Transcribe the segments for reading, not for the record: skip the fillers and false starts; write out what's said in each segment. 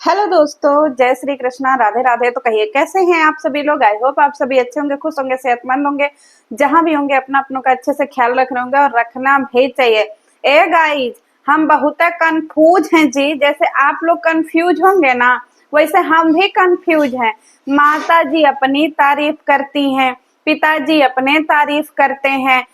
Hello दोस्तों, जय श्री कृष्णा, राधे राधे। तो कहिए कैसे हैं आप सभी लोग। आई होप आप सभी अच्छे होंगे, खुश होंगे, सेहतमंद होंगे। जहां भी होंगे अपना अपनों का अच्छे से ख्याल रख रहे होंगे और रखना भी चाहिए। ए गाइज, हम बहुत कंफ्यूज हैं जी। जैसे आप लोग कंफ्यूज होंगे ना, वैसे हम भी कंफ्यूज हैं। माता जी अपनी तारीफ करती हैं, पिताजी अपने तारीफ करते हैं,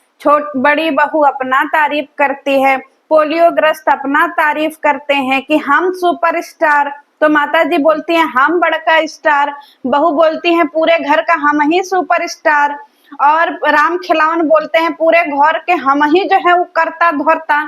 बड़ी बहू अपना तारीफ करती है, पोलियोग्रस्त अपना तारीफ करते हैं कि हम सुपरस्टार। तो माता जी बोलती हैं हम बड़का स्टार, बहू बोलती हैं पूरे घर का हम ही सुपरस्टार, और राम खिलावन बोलते हैं पूरे घर के हम ही जो है वो करता धरता।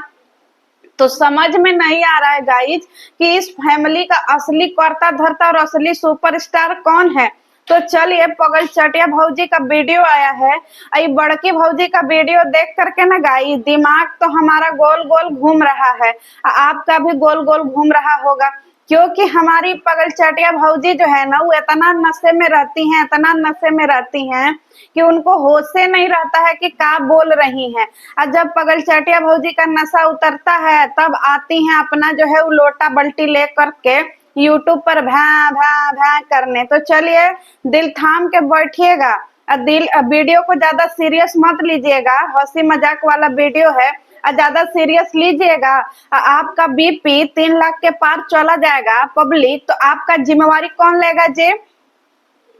तो समझ में नहीं आ रहा है गाइज कि इस फैमिली का असली करता धरता और असली सुपरस्टार कौन है। तो चलिए, पगल चटिया भौजी का वीडियो आया है। आई बड़की भौजी का वीडियो देख करके ना गाइज दिमाग तो हमारा गोल गोल घूम रहा है, आपका भी गोल गोल घूम रहा होगा। क्योंकि हमारी पगल चटिया भौजी जो है ना वो इतना नशे में रहती हैं, इतना नशे में रहती हैं कि उनको होश से नहीं रहता है कि क्या बोल रही हैं। और जब पगल चटिया भौजी का नशा उतरता है तब आती हैं अपना जो है वो लोटा बल्टी ले करके यूट्यूब पर भा भा भा करने। तो चलिए, दिल थाम के बैठिएगा। वीडियो को ज्यादा सीरियस मत लीजिएगा, हंसी मजाक वाला वीडियो है, ज्यादा सीरियस लीजिएगा। आपका बीपी 3 लाख के पार चला जाएगा पब्लिक, तो आपका जिम्मेवारी कौन लेगा जी?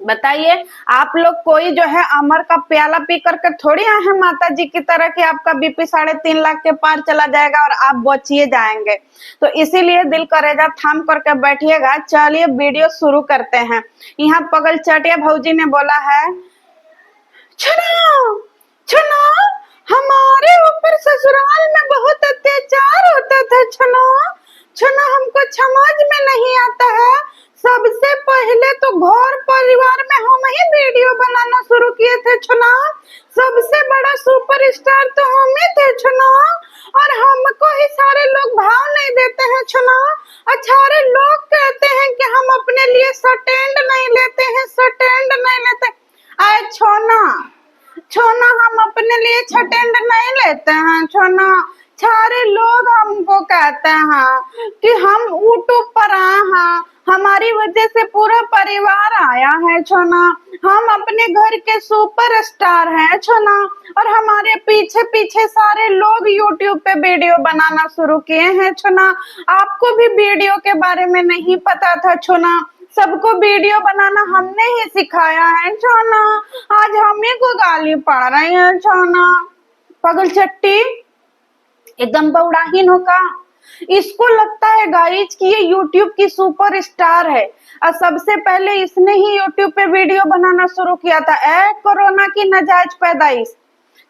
बताइए। आप लोग कोई जो है अमर का प्याला पी करके थोड़ी आए हैं माता जी की तरह कि आपका बीपी 3.5 लाख के पार चला जाएगा और आप बचिए जाएंगे। तो इसीलिए दिल करेगा थाम करके बैठिएगा। चलिए वीडियो शुरू करते हैं। यहाँ पगल चटिया भौजी ने बोला है, सुनो सुनो, हमारे ऊपर ससुराल में बहुत अत्याचार होता था। सुनो सुनो, हमको समझ में नहीं आता है। सबसे पहले तो घर परिवार में हम ही वीडियो बनाना शुरू किए थे। सुनो, सबसे बड़ा सुपरस्टार तो हम ही थे। सुनो, और हमको ही सारे लोग भाव नहीं देते हैं। सुनो, और सारे लोग कहते हैं कि हम अपने लिए स्टैंड नहीं लेते हैं, स्टैंड नहीं लेते। आए छोना छोना, हम अपने लिए स्टैंड नहीं लेते हैं। छोना, सारे लोग हमको कहते हैं कि हम यूट्यूब पर आए हैं, हमारी वजह से पूरा परिवार आया है। छोना, हम अपने घर के सुपरस्टार हैं। छोना, और हमारे पीछे पीछे सारे लोग यूट्यूब पे वीडियो बनाना शुरू किए हैं। छोना, आपको भी वीडियो के बारे में नहीं पता था। छोना, सबको वीडियो बनाना हमने ही सिखाया है। छोना, आज हमें को गाली पड़ रही है। छोना, पगल चट्टी एकदम बौड़ाहीन हो का। इसको लगता है गाइज कि ये यूट्यूब की सुपरस्टार है, और सबसे पहले इसने ही यूट्यूब पे वीडियो बनाना शुरू किया था। कोरोना की नाजायज पैदाइश।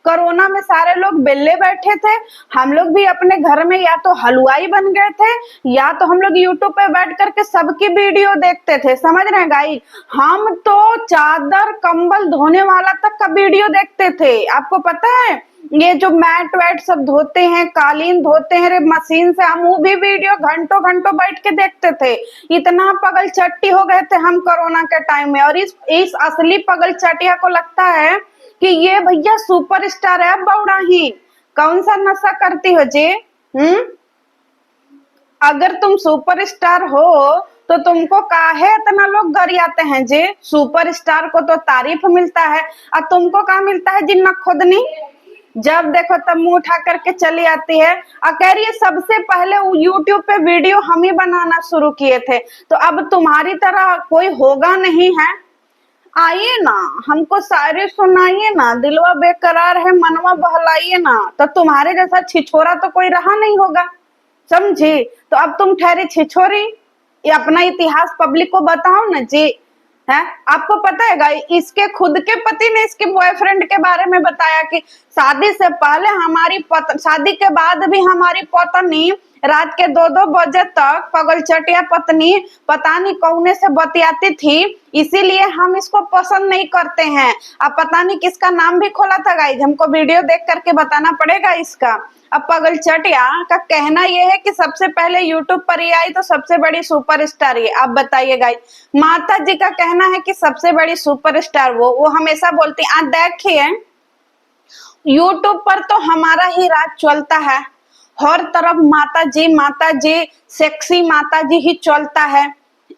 कोरोना में सारे लोग बेले बैठे थे, हम लोग भी अपने घर में या तो हलवाई बन गए थे या तो हम लोग यूट्यूब पे बैठ करके सबकी वीडियो देखते थे। समझ रहे हैं गाइस, हम तो चादर कंबल धोने वाला तक का वीडियो देखते थे। आपको पता है, ये जो मैट वैट सब धोते हैं, कालीन धोते हैं रे मशीन से, हम वो भी वीडियो घंटों घंटों बैठ के देखते थे। इतना पगल चट्टी हो गए थे हम कोरोना के टाइम में। और इस असली पगल चटिया को लगता है कि ये भैया सुपरस्टार है। बौड़ा ही कौन सा नशा करती हो जी? अगर तुम सुपरस्टार हो तो तुमको काहे इतना लोग गरियाते हैं जी? सुपरस्टार को तो तारीफ मिलता है, और तुमको क्या मिलता है जी? नखुदनी। जब देखो तब मुंह उठा करके चली आती है और कह रही है सबसे पहले यूट्यूब पे वीडियो हम ही बनाना शुरू किए थे। तो अब तुम्हारी तरह कोई होगा नहीं है। आइए ना, हमको शायरी सुनाइए ना, दिलवा बेकरार है मनवा बहलाइए ना। तो तुम्हारे जैसा छिछोरा तो कोई रहा नहीं होगा, समझी? तो अब तुम ठहरी छिछोरी, ये अपना इतिहास पब्लिक को बताओ ना जी। है, आपको पता है गाइस, इसके खुद के पति ने इसके बॉयफ्रेंड के बारे में बताया कि शादी से पहले शादी के बाद भी हमारी पत्नी रात के 2-2 बजे तक पगल चटिया पत्नी पता नहीं कौने से बतियाती थी, इसीलिए हम इसको पसंद नहीं करते हैं। अब पता नहीं किसका नाम भी खोला था गाइस, हमको वीडियो देख करके बताना पड़ेगा इसका। अब पगल चटिया का कहना यह है कि सबसे पहले यूट्यूब पर ही आई तो सबसे बड़ी सुपरस्टार ये। अब बताइए गाइस, माता जी का कहना है कि सबसे बड़ी सुपरस्टार वो हमेशा बोलती हैं। देखिए, यूट्यूब पर तो हमारा ही राज चलता है, हर तरफ माता जी सेक्सी माता जी ही चलता है।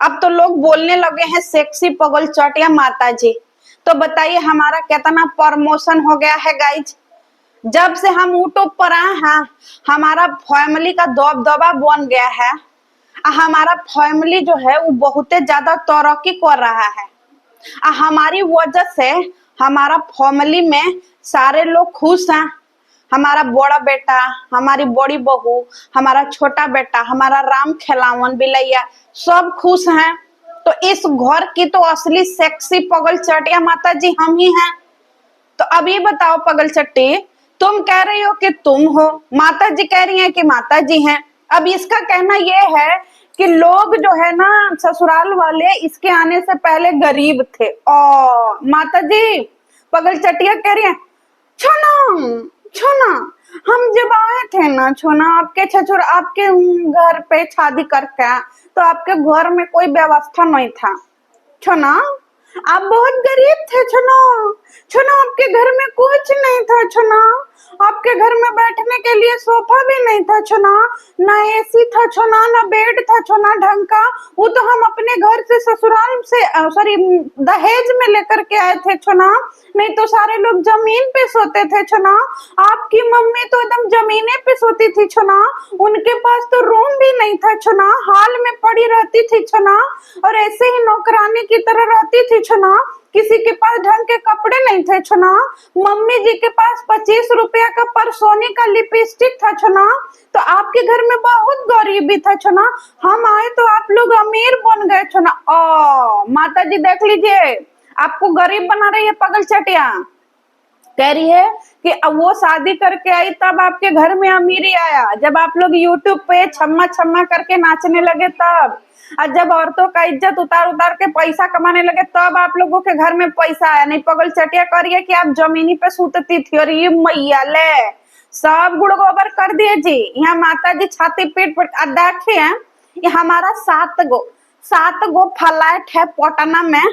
अब तो लोग बोलने लगे हैं सेक्सी पगल चटिया माता जी। तो बताइए हमारा कितना प्रमोशन हो गया है गाइज। जब से हम यूट्यूब पर आए हैं हमारा फैमिली का दबदबा बन गया है। हमारा फैमिली जो है वो बहुत ज्यादा तरक्की कर रहा है। हमारी वजह से हमारा फैमिली में सारे लोग खुश हैं। हमारा बड़ा बेटा, हमारी बड़ी बहू, हमारा छोटा बेटा, हमारा राम खिलावन बिलैया सब खुश हैं। तो इस घर की तो असली सेक्सी पगल चटिया माता जी हम ही हैं। तो अब ये बताओ पगल चट्टी, तुम कह रही हो कि तुम हो, माता जी कह रही हैं कि माता जी हैं। अब इसका कहना ये है कि लोग जो है ना ससुराल वाले इसके आने से पहले गरीब थे। और माता जी पगल चटिया कह रही है छोना छोना, हम जब आए थे ना छोना आपके ससुर आपके घर पे शादी करके, तो आपके घर में कोई व्यवस्था नहीं था छोना, आप बहुत गरीब थे छोना। छोना आपके घर में कुछ नहीं था छोना, आपके घर में बैठने के लिए सोफा भी नहीं था छोना, ना एसी था छोना, ना बेड था छोना ढंग का। वो तो हम अपने घर से ससुराल से सॉरी दहेज में लेकर के आए थे छोना, नहीं तो सारे लोग जमीन पे सोते थे छोना। आपकी मम्मी तो एकदम जमीने पे सोती थी छोना, उनके पास तो रूम भी नहीं था छोना, हाल में पड़ी रहती थी छोना, और ऐसे ही नौकरानी की तरह रहती थी छोना। किसी के पास ढंग के कपड़े नहीं थे छोना। मम्मी जी के पास 25 रुपया का परसोनी का लिपस्टिक था छोना। तो आपके घर में बहुत गरीबी था छोना, हम आए तो आप लोग अमीर बन गए छोना। ओ माता जी देख लीजिए आपको गरीब बना रही है पगल चटिया। कह रही है कि अब वो शादी करके आई तब आपके घर में अमीरी आया, जब आप लोग यूट्यूब पे छम्मा छम्मा करके नाचने लगे तब, और जब औरतों का इज्जत उतार उतार के पैसा कमाने लगे तब आप लोगों के घर में पैसा आया। नहीं पगल चटिया कर रही है कि आप जमीनी पे सूतती थी। और ये मैया ले सब गुड़ गोबर कर दिए जी। यहाँ माता जी छाती पीट पीट देखिए ये हमारा 7 गो फ्लैट है पटना में,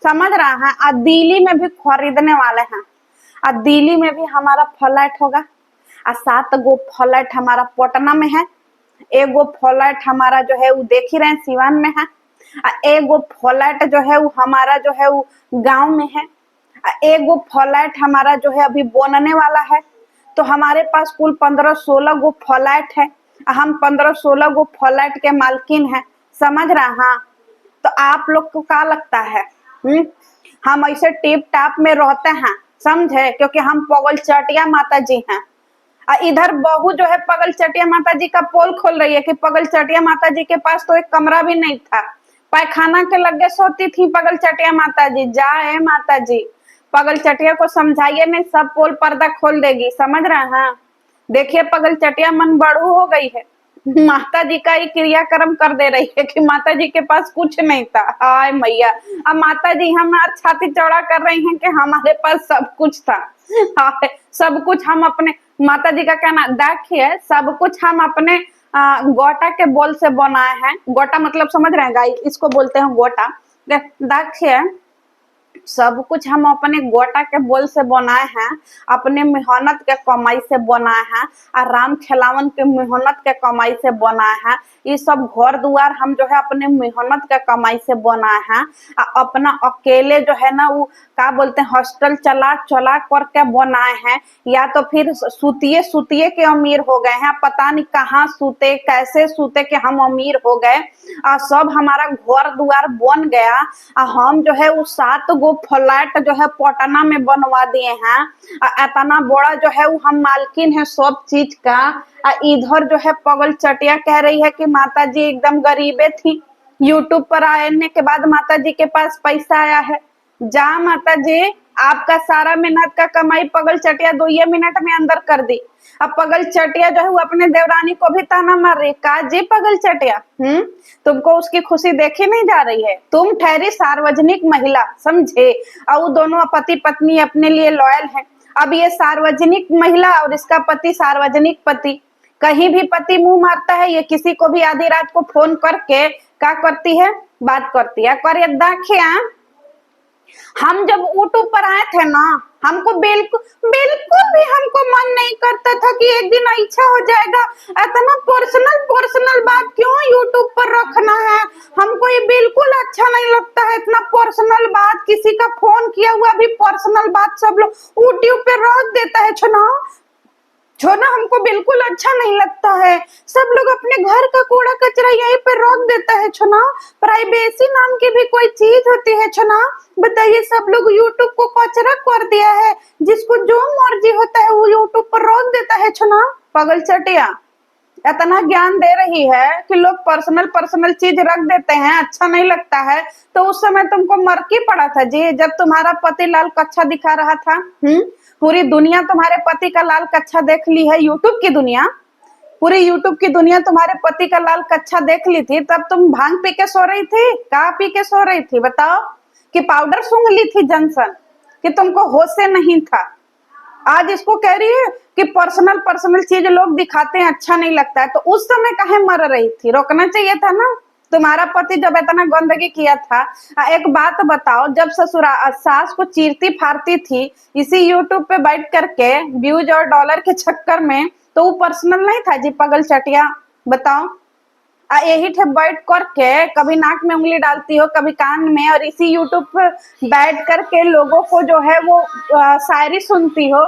समझ रहा है, और दिल्ली में भी खरीदने वाले हैं, और दिल्ली में भी हमारा फ्लैट होगा। और 7 गो फ्लैट हमारा पटना में है, 1 गो फ्लैट हमारा जो है वो देख ही रहे हैं सिवान में है, और 1 गो फ्लैट जो है वो हमारा जो है वो गांव में है, और 1 गो फ्लैट हमारा जो है अभी बनने वाला है। तो हमारे पास कुल 15-16 गो फ्लैट है। हम 15-16 गो फ्लैट के मालकिन हैं, समझ रहा। हाँ तो आप लोग को क्या लगता है हम ऐसे टिप टाप में रहते हैं समझे, क्योंकि हम पगल चटिया माता जी हैं। इधर बहू जो है पगल चटिया माता जी का पोल खोल रही है कि पगल चटिया माता जी के पास तो एक कमरा भी नहीं था, पैखाना के लगे सोती थी पगल चटिया माता जी। जाए माता जी पगल चटिया को समझाइए, नहीं सब पोल पर्दा खोल देगी, समझ रहे हैं। देखिए पगल चटिया मन बढ़ू हो गई है, माता जी का ही क्रियाक्रम कर दे रही है कि माता जी के पास कुछ नहीं था। हाय मैया, अब माता जी हमारे छाती चौड़ा कर रही हैं कि हमारे पास सब कुछ था। हाय सब कुछ हम अपने, माता जी का कहना देखिए सब कुछ हम अपने गोटा के बोल से बनाए हैं। गोटा मतलब समझ रहे हैं गाइस, इसको बोलते हैं गोटा। देखिए सब कुछ हम अपने गोटा के बोल से बनाए हैं, अपने मेहनत के कमाई से बनाए हैं, और राम खिलावन के मेहनत के कमाई से बनाए हैं। ये सब घर द्वार हम जो है अपने मेहनत के कमाई से बनाए हैं। अपना अकेले जो है ना वो क्या बोलते हैं हॉस्टल चला चला करके बनाए हैं, या तो फिर सुतिए सुतिए के अमीर हो गए हैं, पता नहीं कहाँ सूते कैसे सूते के हम अमीर हो गए। सब हमारा घर द्वार बन गया, हम जो है वो 7 गो फ्लैट जो है पटना में बनवा दिए हैं। इतना बड़ा जो है वो हम मालकिन है सब चीज का। इधर जो है पगल चटिया कह रही है कि माता जी एकदम गरीबे थी, यूट्यूब पर आने के बाद माता जी के पास पैसा आया है। जा माता जी आपका सारा मेहनत का कमाई पगल चटिया 2 मिनट में अंदर कर दी। अब पगल चटिया जो है वो अपने देवरानी को भी ताना मार रही, का जी पगल चटिया तुमको उसकी खुशी देखी नहीं जा रही है। तुम ठहरी सार्वजनिक महिला समझे, और वो दोनों पति पत्नी अपने लिए लॉयल है। अब ये सार्वजनिक महिला और इसका पति सार्वजनिक पति, कहीं भी पति मुंह मारता है, ये किसी को भी आधी रात को फोन करके क्या करती है बात करती है। कर देखिए हम जब यूट्यूब पर आए थे ना, हमको बिल्कुल बिल्कुल भी हमको मन नहीं करता था कि एक दिन इच्छा हो जाएगा इतना पर्सनल बात क्यों यूट्यूब पर रखना है, हमको ये बिल्कुल अच्छा नहीं लगता है, इतना पर्सनल बात, किसी का फोन किया हुआ भी पर्सनल बात सब लोग यूट्यूब पे रख देता है। छना छोना हमको बिल्कुल अच्छा नहीं लगता है। सब लोग अपने घर का कूड़ा कचरा यहीं पे रख देता है। छोना प्राइवेसी नाम की भी कोई चीज होती है। छोना बताइए, सब लोग यूट्यूब को कचरा कर दिया है, जिसको जो मर्जी होता है वो यूट्यूब पर रख देता है। छोना पागल चटिया इतना ज्ञान दे रही है कि लोग पर्सनल पर्सनल चीज रख देते हैं, अच्छा नहीं लगता है। तो उस समय तुमको मरकी पड़ा था जी, जब तुम्हारा पति लाल कच्छा दिखा रहा था। पूरी दुनिया तुम्हारे पति का लाल कच्छा देख ली है, यूट्यूब की दुनिया, पूरी यूट्यूब की दुनिया तुम्हारे पति का लाल कच्छा देख ली थी। तब तुम भांग पी के सो रही थी, कहाँ पी के सो रही थी बताओ? कि पाउडर सूंघ ली थी जंसन, कि तुमको होश से नहीं था? आज इसको कह रही है कि पर्सनल पर्सनल चीज लोग दिखाते हैं, अच्छा नहीं लगता है। तो उस समय काहे मर रही थी? रोकना चाहिए था ना। तुम्हारा पति जब इतना गंदगी किया था। एक बात बताओ, जब ससुरा सास को चीरती फाड़ती थी इसी यूट्यूब पे बैठ करके व्यूज और डॉलर के चक्कर में, तो वो पर्सनल नहीं था जी? पगल चटिया बताओ। यही ठे बैठ करके कभी नाक में उंगली डालती हो, कभी कान में, और इसी यूट्यूब पे बैठ करके लोगों को जो है वो शायरी सुनती हो।